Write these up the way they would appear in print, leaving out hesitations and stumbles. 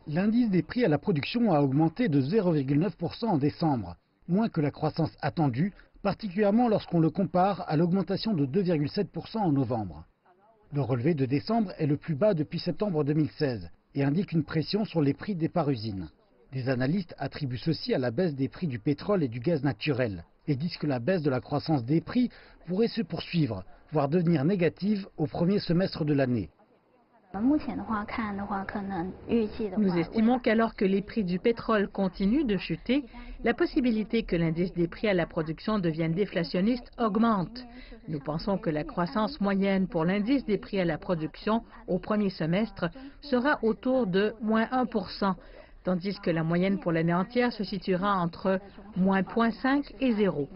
L'indice des prix à la production a augmenté de 0,9% en décembre, moins que la croissance attendue, particulièrement lorsqu'on le compare à l'augmentation de 2,7% en novembre. Le relevé de décembre est le plus bas depuis septembre 2016 et indique une pression sur les prix des parusines. Des analystes attribuent ceci à la baisse des prix du pétrole et du gaz naturel et disent que la baisse de la croissance des prix pourrait se poursuivre, voire devenir négative au premier semestre de l'année. Nous estimons qu'alors que les prix du pétrole continuent de chuter, la possibilité que l'indice des prix à la production devienne déflationniste augmente. Nous pensons que la croissance moyenne pour l'indice des prix à la production au premier semestre sera autour de moins 1%, tandis que la moyenne pour l'année entière se situera entre moins 0,5 et 0.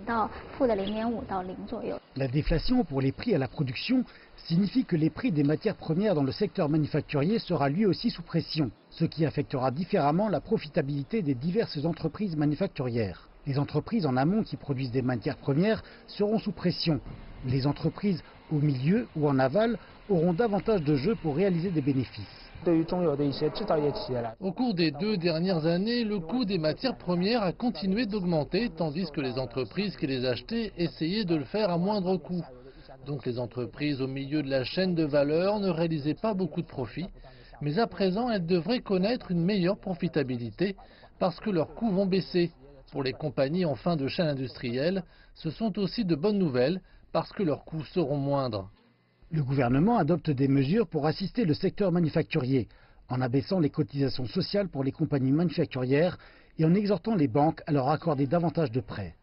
La déflation pour les prix à la production signifie que les prix des matières premières dans le secteur manufacturier sera lui aussi sous pression, ce qui affectera différemment la profitabilité des diverses entreprises manufacturières. Les entreprises en amont qui produisent des matières premières seront sous pression. Les entreprises au milieu ou en aval auront davantage de jeux pour réaliser des bénéfices. Au cours des 2 dernières années, le coût des matières premières a continué d'augmenter, tandis que les entreprises qui les achetaient essayaient de le faire à moindre coût. Donc les entreprises au milieu de la chaîne de valeur ne réalisaient pas beaucoup de profits, mais à présent elles devraient connaître une meilleure profitabilité parce que leurs coûts vont baisser. Pour les compagnies en fin de chaîne industrielle, ce sont aussi de bonnes nouvelles parce que leurs coûts seront moindres. Le gouvernement adopte des mesures pour assister le secteur manufacturier, en abaissant les cotisations sociales pour les compagnies manufacturières et en exhortant les banques à leur accorder davantage de prêts.